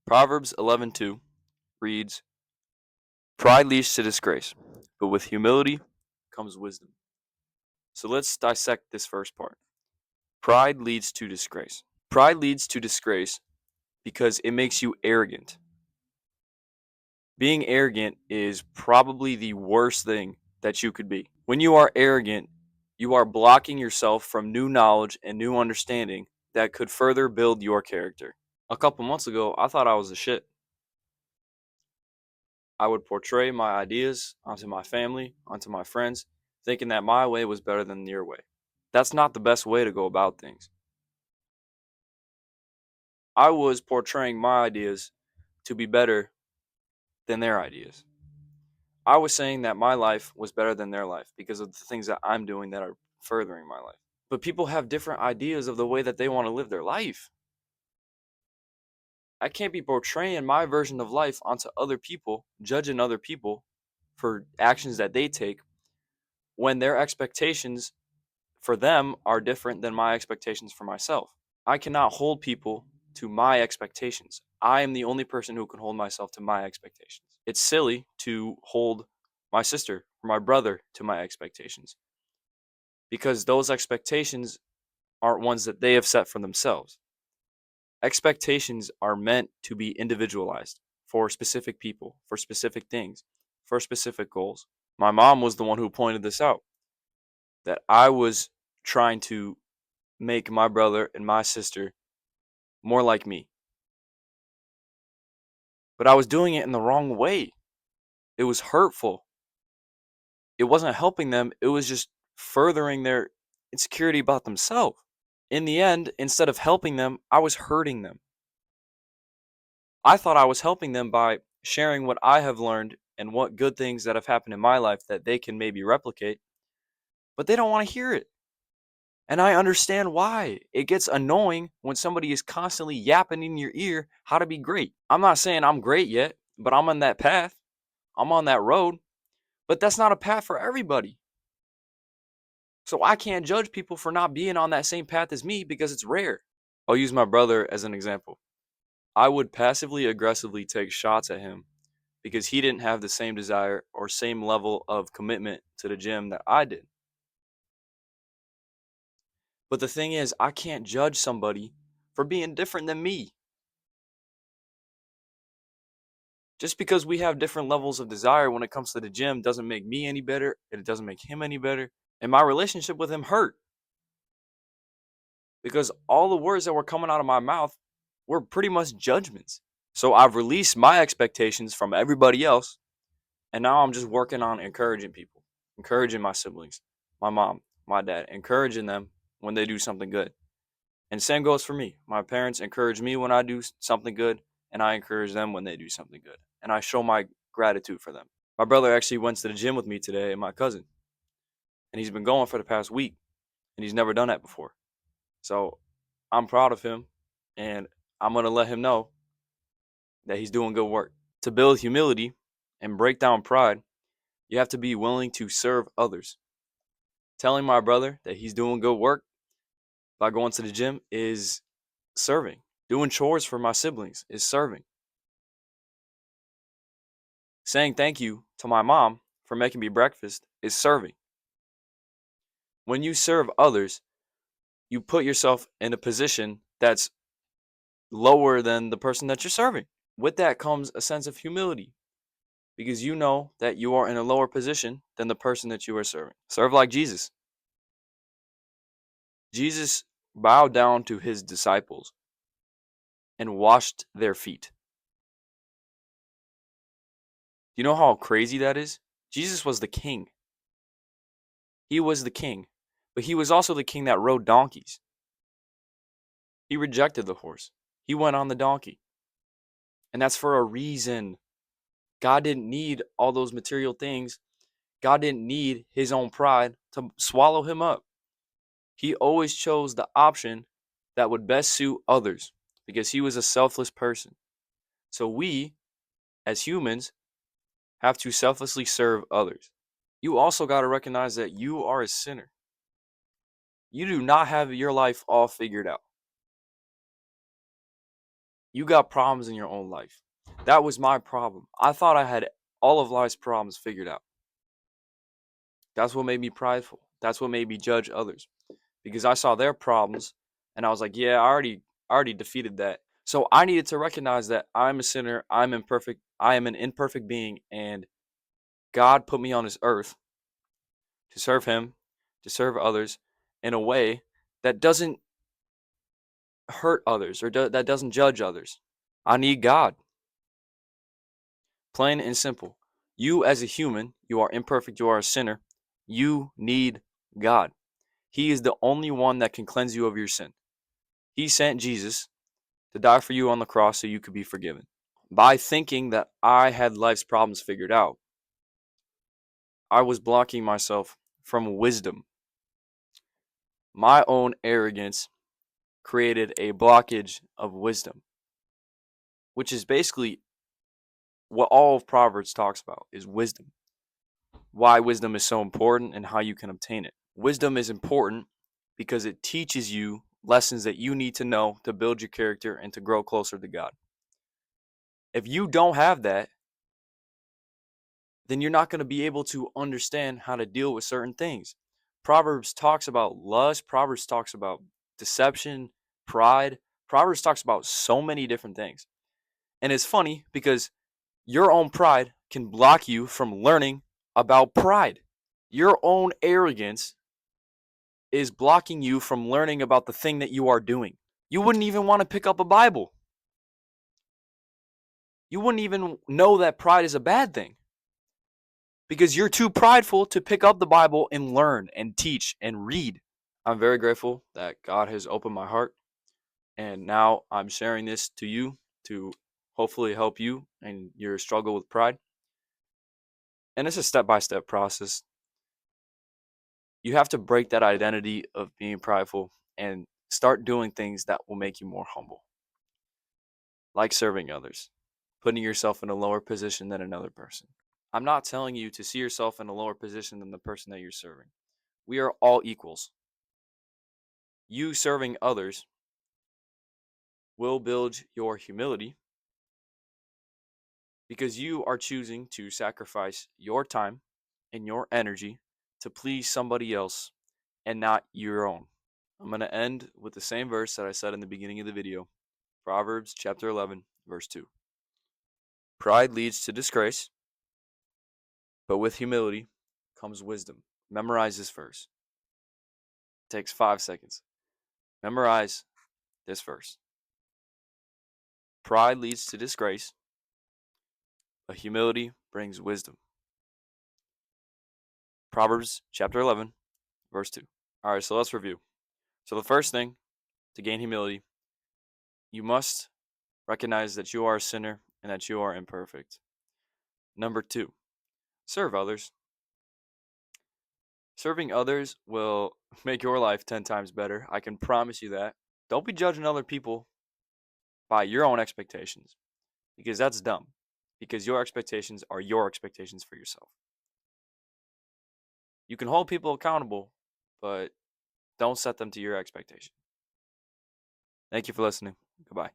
Proverbs 11:2 reads, "Pride leads to disgrace, but with humility comes wisdom." So let's dissect this first part. Pride leads to disgrace. Pride leads to disgrace because it makes you arrogant. Being arrogant is probably the worst thing that you could be. When you are arrogant, you are blocking yourself from new knowledge and new understanding that could further build your character. A couple months ago, I thought I was the shit. I would portray my ideas onto my family, onto my friends, thinking that my way was better than your way. That's not the best way to go about things. I was portraying my ideas to be better than their ideas. I was saying that my life was better than their life because of the things that I'm doing that are furthering my life. But people have different ideas of the way that they want to live their life. I can't be portraying my version of life onto other people, judging other people for actions that they take when their expectations for them are different than my expectations for myself. I cannot hold people to my expectations. I am the only person who can hold myself to my expectations. It's silly to hold my sister or my brother to my expectations because those expectations aren't ones that they have set for themselves. Expectations are meant to be individualized for specific people, for specific things, for specific goals. My mom was the one who pointed this out, that I was trying to make my brother and my sister more like me. But I was doing it in the wrong way. It was hurtful. It wasn't helping them, it was just furthering their insecurity about themselves. In the end, instead of helping them, I was hurting them. I thought I was helping them by sharing what I have learned and what good things that have happened in my life that they can maybe replicate, but they don't want to hear it. And I understand why. It gets annoying when somebody is constantly yapping in your ear how to be great. I'm not saying I'm great yet, but I'm on that path. I'm on that road. But that's not a path for everybody. So I can't judge people for not being on that same path as me because it's rare. I'll use my brother as an example. I would passively aggressively take shots at him because he didn't have the same desire or same level of commitment to the gym that I did. But the thing is, I can't judge somebody for being different than me. Just because we have different levels of desire when it comes to the gym doesn't make me any better, and it doesn't make him any better. And my relationship with him hurt because all the words that were coming out of my mouth were pretty much judgments. So I've released my expectations from everybody else, and now I'm just working on encouraging people, encouraging my siblings, my mom, my dad, encouraging them when they do something good. And same goes for me. My parents encourage me when I do something good, and I encourage them when they do something good. And I show my gratitude for them. My brother actually went to the gym with me today, and my cousin, and he's been going for the past week, and he's never done that before. So I'm proud of him, and I'm going to let him know that he's doing good work. To build humility and break down pride, you have to be willing to serve others. Telling my brother that he's doing good work by going to the gym is serving. Doing chores for my siblings is serving. Saying thank you to my mom for making me breakfast is serving. When you serve others, you put yourself in a position that's lower than the person that you're serving. With that comes a sense of humility because you know that you are in a lower position than the person that you are serving. Serve like Jesus. Jesus bowed down to his disciples and washed their feet. You know how crazy that is? Jesus was the king. He was the king, but he was also the king that rode donkeys. He rejected the horse. He went on the donkey. And that's for a reason. God didn't need all those material things. God didn't need his own pride to swallow him up. He always chose the option that would best suit others because he was a selfless person. So we, as humans, have to selflessly serve others. You also got to recognize that you are a sinner. You do not have your life all figured out. You got problems in your own life. That was my problem. I thought I had all of life's problems figured out. That's what made me prideful. That's what made me judge others because I saw their problems and I was like, yeah, I already defeated that. So I needed to recognize that I'm a sinner, I'm imperfect, I am an imperfect being, and God put me on this earth to serve him, to serve others in a way that doesn't hurt others or that doesn't judge others. I need God. Plain and simple. You as a human, you are imperfect, you are a sinner. You need God. He is the only one that can cleanse you of your sin. He sent Jesus to die for you on the cross so you could be forgiven. By thinking that I had life's problems figured out, I was blocking myself from wisdom. My own arrogance created a blockage of wisdom, which is basically what all of Proverbs talks about is wisdom. Why wisdom is so important and how you can obtain it. Wisdom is important because it teaches you lessons that you need to know to build your character and to grow closer to God. If you don't have that, then you're not going to be able to understand how to deal with certain things. Proverbs talks about lust, Proverbs talks about deception, pride. Proverbs talks about so many different things. And it's funny because your own pride can block you from learning about pride. Your own arrogance is blocking you from learning about the thing that you are doing. You wouldn't even want to pick up a Bible. You wouldn't even know that pride is a bad thing because you're too prideful to pick up the Bible and learn and teach and read. I'm very grateful that God has opened my heart and now I'm sharing this to you to hopefully help you in your struggle with pride. And it's a step-by-step process. You have to break that identity of being prideful and start doing things that will make you more humble, like serving others, putting yourself in a lower position than another person. I'm not telling you to see yourself in a lower position than the person that you're serving. We are all equals. You serving others will build your humility because you are choosing to sacrifice your time and your energy to please somebody else and not your own. I'm going to end with the same verse that I said in the beginning of the video. Proverbs chapter 11, verse 2. Pride leads to disgrace, but with humility comes wisdom. Memorize this verse. It takes 5 seconds. Memorize this verse. Pride leads to disgrace, but humility brings wisdom. Proverbs chapter 11, verse 2. All right, so let's review. So the first thing to gain humility, you must recognize that you are a sinner and that you are imperfect. Number 2, serve others. Serving others will make your life 10 times better. I can promise you that. Don't be judging other people by your own expectations because that's dumb. Because your expectations are your expectations for yourself. You can hold people accountable, but don't set them to your expectation. Thank you for listening. Goodbye.